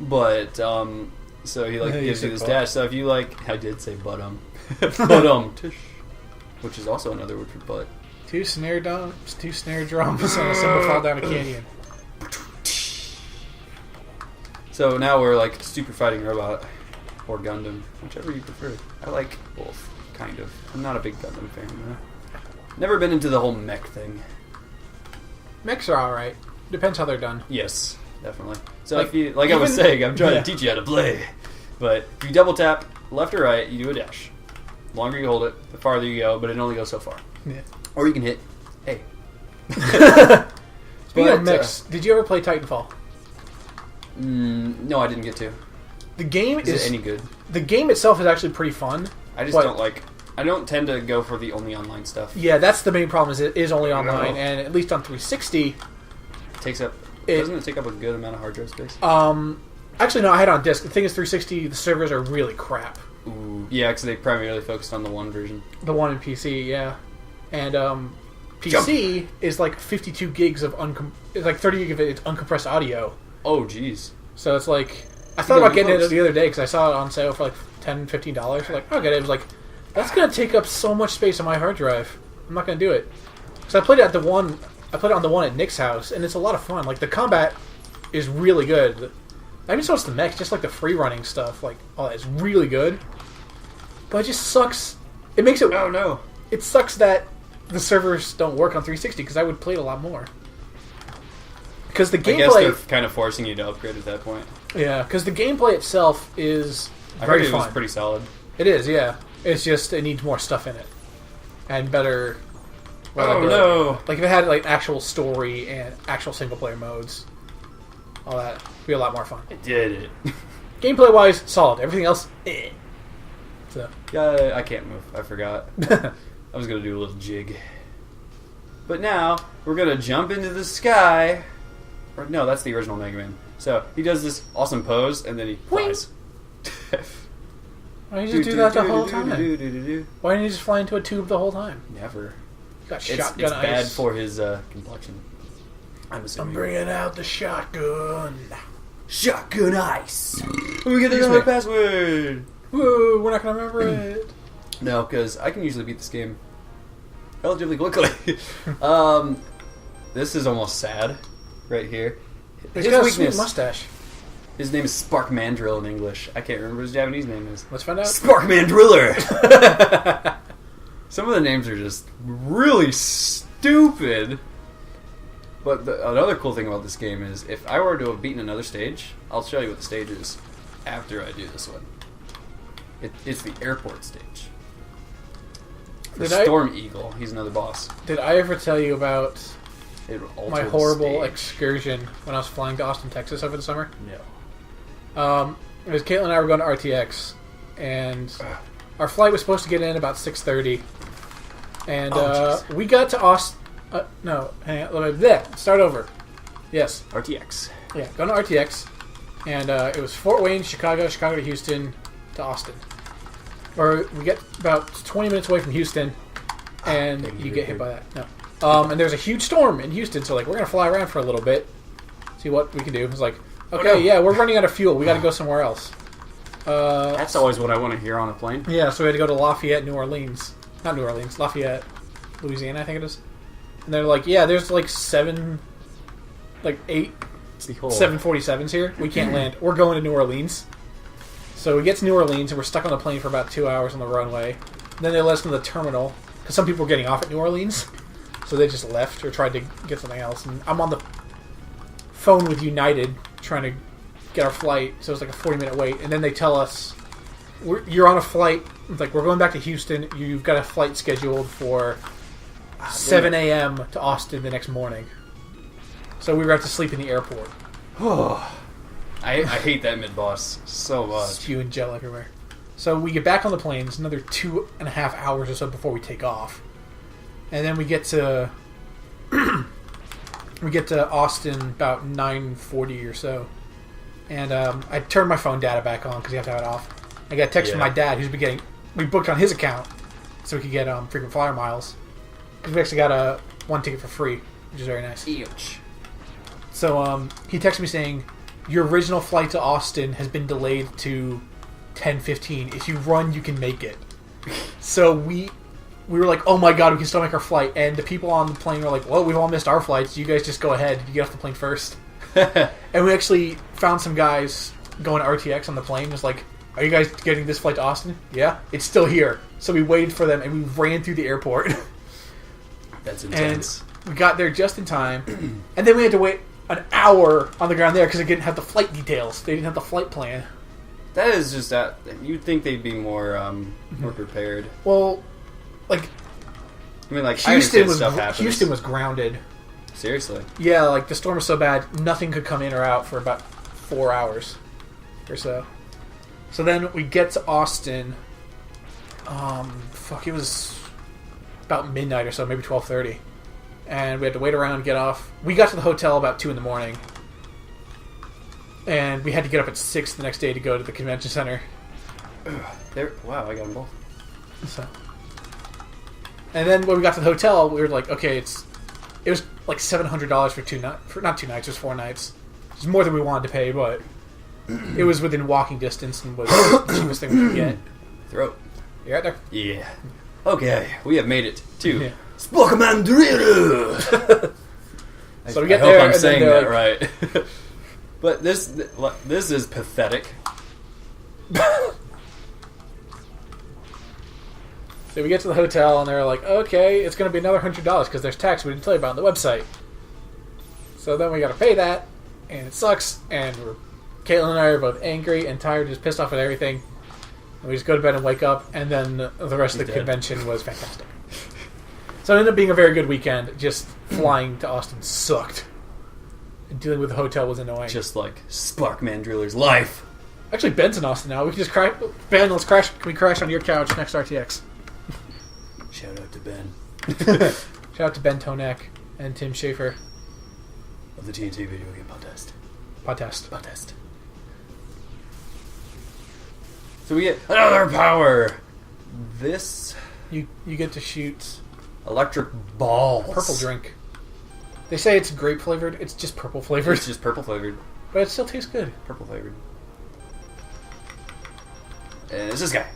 But so he gives you this dash. So if you I did say but tish, which is also another word for butt. Two snare drums and a cymbal fall down a canyon. So now we're Super Fighting Robot or Gundam, whichever you prefer. I like both, kind of. I'm not a big Gundam fan, though. Never been into the whole mech thing. Mechs are alright. Depends how they're done. Yes, definitely. So if you, I was saying, I'm trying to teach you how to play. But if you double tap left or right, you do a dash. The longer you hold it, the farther you go, but it only goes so far. Yeah. Or you can hit A. Speaking of mechs, did you ever play Titanfall? No, I didn't get to. The game is it any good? The game itself is actually pretty fun. I just don't I don't tend to go for the only online stuff. Yeah, that's the main problem. Is it is only online, and at least on 360, doesn't it take up a good amount of hard drive space? Actually, no, I had it on disc. The thing is, 360, the servers are really crap. Ooh, yeah, because they primarily focused on the one version. The one in PC, yeah, and PC is 52 gigs of 30 gig of it's uncompressed audio. Oh, jeez. So it's I thought about getting it the other day because I saw it on sale for $10, $15. I'll get it. It was that's going to take up so much space on my hard drive. I'm not going to do it. So I played it on the one at Nick's house, and it's a lot of fun. The combat is really good. I mean, so it's the mechs, just the free running stuff. All that is really good. But it just sucks. It makes it. Oh no! It sucks that the servers don't work on 360 because I would play it a lot more. Because the gameplay, I guess they're kind of forcing you to upgrade at that point. Yeah, because the gameplay itself is very fun. It was pretty solid. It is, yeah. It's just it needs more stuff in it and better. No! If it had actual story and actual single player modes, all that would be a lot more fun. It did it. Gameplay wise, solid. Everything else, eh. So yeah, I can't move. I forgot. I was gonna do a little jig, but now we're gonna jump into the sky. Or, no, that's the original Megaman. So he does this awesome pose, and then he flies. Why didn't you just do that the whole time? Why didn't you just fly into a tube the whole time? Never. You got shotgun it's ice. bad for his complexion. I'm bringing out the shotgun. Shotgun ice. We get another password. Whoa, we're not going to remember it. No, because I can usually beat this game relatively quickly. This is almost sad. Right here. He's got a sweet mustache. His name is Spark Mandrill in English. I can't remember what his Japanese name is. Let's find out. Spark Mandriller! Some of the names are just really stupid. But another cool thing about this game is, if I were to have beaten another stage, I'll show you what the stage is after I do this one. It's the airport stage. For Storm Eagle, he's another boss. Did I ever tell you about my horrible stage. excursion when I was flying to Austin, Texas over the summer? No. It was Caitlin and I were going to RTX, and our flight was supposed to get in about 6:30, and we got to Austin. No, hang on. Let me start over. Yes. RTX. Yeah, going to RTX, and it was Fort Wayne, Chicago to Houston to Austin. Or we get about 20 minutes away from Houston, and you get hit by that. No. And there's a huge storm in Houston, so we're gonna fly around for a little bit, see what we can do. It's yeah, we're running out of fuel. We got to go somewhere else. That's always what I want to hear on a plane. Yeah, so we had to go to Lafayette, New Orleans. Not New Orleans, Lafayette, Louisiana, I think it is. And they're yeah, there's 8 747s here. We can't land. We're going to New Orleans. So we get to New Orleans, and we're stuck on the plane for about 2 hours on the runway. And then they let us to the terminal, because some people were getting off at New Orleans. So they just left or tried to get something else. And I'm on the phone with United trying to get our flight. So it's a 40-minute wait. And then they tell us, you're on a flight. It's we're going back to Houston. You've got a flight scheduled for 7 a.m. to Austin the next morning. So we were have to sleep in the airport. I hate that mid-boss so much. Spew and gel everywhere. So we get back on the plane. It's another 2.5 hours or so before we take off. And then we get to Austin about 9:40 or so, and I turned my phone data back on because you have to have it off. I got a text from my dad who's been getting. We booked on his account so we could get frequent flyer miles. Because we actually got one ticket for free, which is very nice. Each. So he texted me saying, your original flight to Austin has been delayed to 10:15. If you run, you can make it. So we were like, oh my god, we can still make our flight. And the people on the plane were like, well, we've all missed our flights. You guys just go ahead. You get off the plane first. And we actually found some guys going to RTX on the plane. It was like, are you guys getting this flight to Austin? Yeah, it's still here. So we waited for them and we ran through the airport. That's intense. And we got there just in time. And then we had to wait an hour on the ground there because they didn't have the flight details. They didn't have the flight plan. That is just that. You'd think they'd be more prepared. Well, like, I mean, like Houston Houston was grounded. Seriously? Yeah, like the storm was so bad, nothing could come in or out for about 4 hours or so. So then we get to Austin. It was about midnight or so, maybe 12:30, and we had to wait around and get off. We got to the hotel about 2 a.m, and we had to get up at 6 the next day to go to the convention center. Wow, I got them both. So, and then when we got to the hotel, we were like, okay, it was like $700 for not 2 nights, it was 4 nights. It was more than we wanted to pay, but it was within walking distance and was the cheapest thing we could get. Throat. You right there? Yeah. Okay, we have made it to Yeah. Spokemandriru. So we get I there, hope I'm and saying then that right. But this is pathetic. So we get to the hotel, and they're like, okay, it's going to be another $100 because there's tax we didn't tell you about on the website. So then we got to pay that, and it sucks, and Caitlin and I are both angry and tired, just pissed off at everything. And we just go to bed and wake up, and then the rest of the convention was fantastic. So it ended up being a very good weekend. Just flying to Austin sucked. And dealing with the hotel was annoying. Just like Sparkman Driller's life. Actually, Ben's in Austin now. We can just crash. Ben, let's crash. Can we crash on your couch next RTX? Shout out to Ben. Shout out to Ben Tonek and Tim Schafer Of the TNT Video Game Podcast. Podcast. So we get another power. This You get to shoot electric balls. purple drink. They say it's grape flavored. It's just purple flavored. It's just purple flavored. But it still tastes good. Purple flavored. And it's this guy.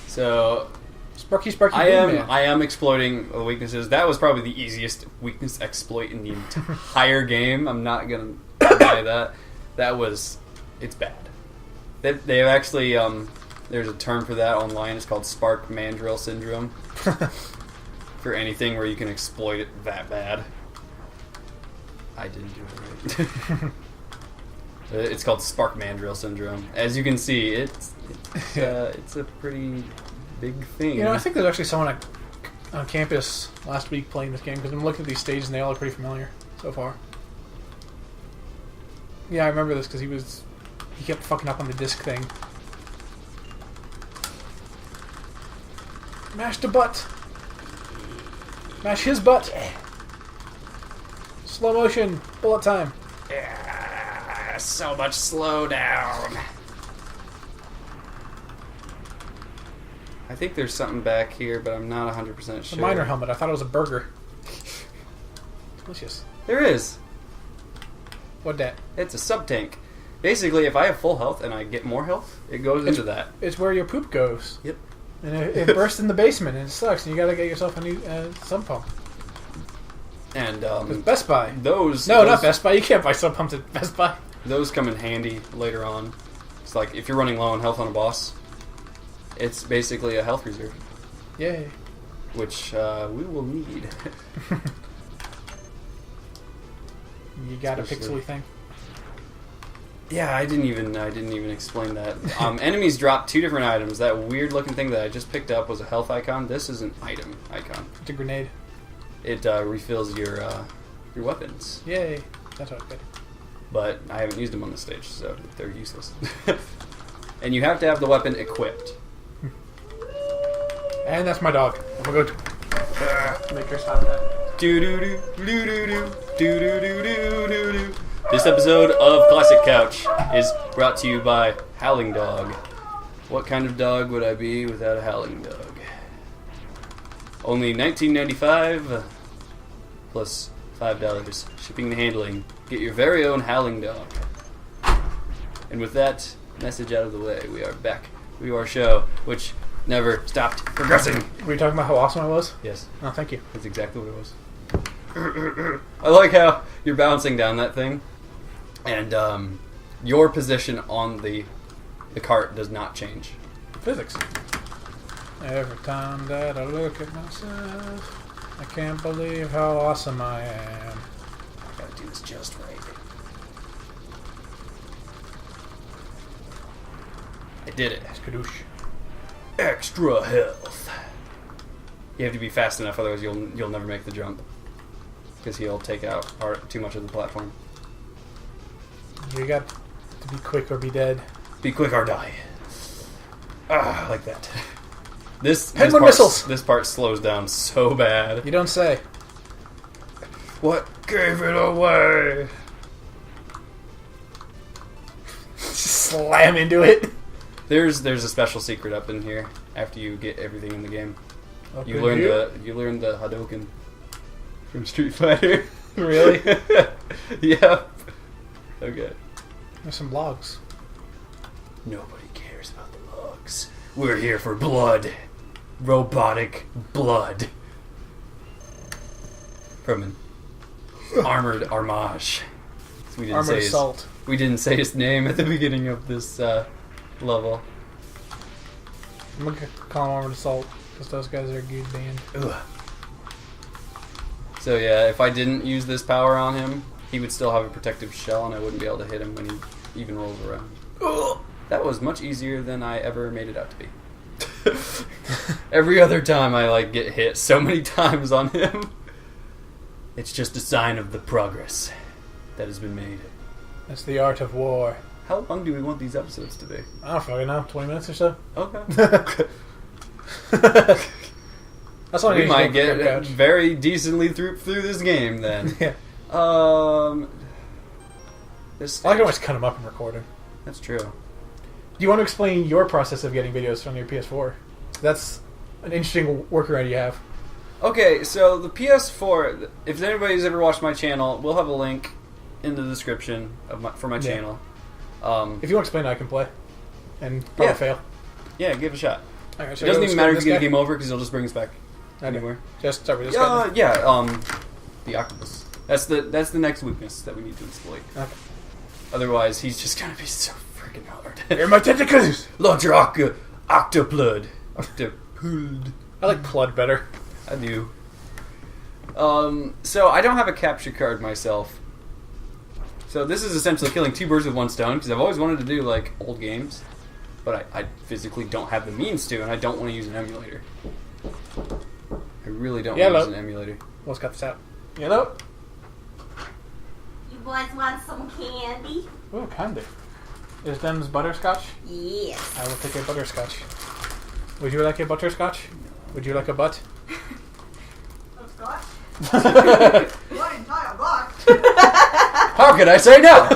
So Sparky I Man. am exploiting the weaknesses. That was probably the easiest weakness exploit in the entire game. I'm not gonna deny that. It's bad. They have actually there's a term for that online. It's called Spark Mandrill Syndrome. For anything where you can exploit it that bad. I didn't do it right. It's called Spark Mandrill Syndrome. As you can see, it's a pretty big thing. You know, I think there's actually someone on campus last week playing this game because I'm looking at these stages and they all look pretty familiar so far. Yeah, I remember this because he kept fucking up on the disc thing. Mash the butt. Mash his butt. Slow motion. Bullet time. So much slowdown. I think there's something back here, but I'm not 100% sure. It's a miner helmet. I thought it was a burger. Delicious. There is. What that? It's a sub-tank. Basically, if I have full health and I get more health, it goes into that. It's where your poop goes. Yep. And it bursts in the basement, and it sucks, and you gotta get yourself a new sump pump. And, Best Buy. Those... Not Best Buy. You can't buy sump pumps at Best Buy. Those come in handy later on. It's like, if you're running low on health on a boss, it's basically a health reserve. Yay. Which, we will need. You got a pixely thing? Yeah, I didn't even explain that. Enemies drop 2 different items. That weird looking thing that I just picked up was a health icon. This is an item icon. It's a grenade. It refills your weapons. Yay. That's what I did. But I haven't used them on this stage, so they're useless. And you have to have the weapon equipped. And that's my dog. I'm gonna go make her stop that. Do-do-do, do-do-do, do-do-do-do-do-do. This episode of Classic Couch is brought to you by Howling Dog. What kind of dog would I be without a howling dog? Only $19.95 plus $5. Shipping and handling. Get your very own howling dog. And with that message out of the way, we are back to our show, which never stopped progressing. Were you talking about how awesome I was? Yes. Oh, thank you. That's exactly what it was. I like how you're bouncing down that thing, and your position on the cart does not change. Physics. Every time that I look at myself, I can't believe how awesome I am. I gotta do this just right. I did it. Skadoosh. Extra health. You have to be fast enough, otherwise you'll never make the jump. Because he'll take out too much of the platform. You got to be quick or be dead. Be quick or die. Ah, like that. This missiles. This part slows down so bad. You don't say. What gave it away? Slam into it. There's a special secret up in here after you get everything in the game. Up You in learn here? the Hadouken from Street Fighter. Really? Yep. Okay. There's some logs. Nobody cares about the logs. We're here for blood. Robotic blood. From an armored armage. So Armored assault. We didn't say his name at the beginning of this level. I'm gonna call him Armored Assault because those guys are a good band. Ugh. So yeah, if I didn't use this power on him, he would still have a protective shell, and I wouldn't be able to hit him when he even rolls around. Ugh. That was much easier than I ever made it out to be. Every other time I get hit so many times on him, it's just a sign of the progress that has been made. That's the art of war. How long do we want these episodes to be? I don't fucking know. 20 minutes or so? Okay. That's all We might get very decently through this game then. Yeah. This I can always cut them up and record them. That's true. Do you want to explain your process of getting videos from your PS4? That's an interesting workaround you have. Okay, so the PS4, if anybody's ever watched my channel, we'll have a link in the description for my channel. If you want to explain, I can play. And probably fail. Yeah, give it a shot. Right, It doesn't even matter if you get a game over, because he'll just bring us back anywhere. Just start with this guy. The octopus. That's the next weakness that we need to exploit. Okay. Otherwise, he's just gonna be so freaking hard. Here are my tentacles! Launch your octoplud. Octopud. I like Plud better. I do. So I don't have a capture card myself. So this is essentially killing two birds with one stone, because I've always wanted to do old games, but I physically don't have the means to, and I don't want to use an emulator. I really don't want to use an emulator. Let's cut this out. Yellow. You boys want some candy? Ooh, candy. Is them's butterscotch? Yes. I will take a butterscotch. Would you like a butterscotch? Would you like a butt? Scotch? How What entire box? How could I say no?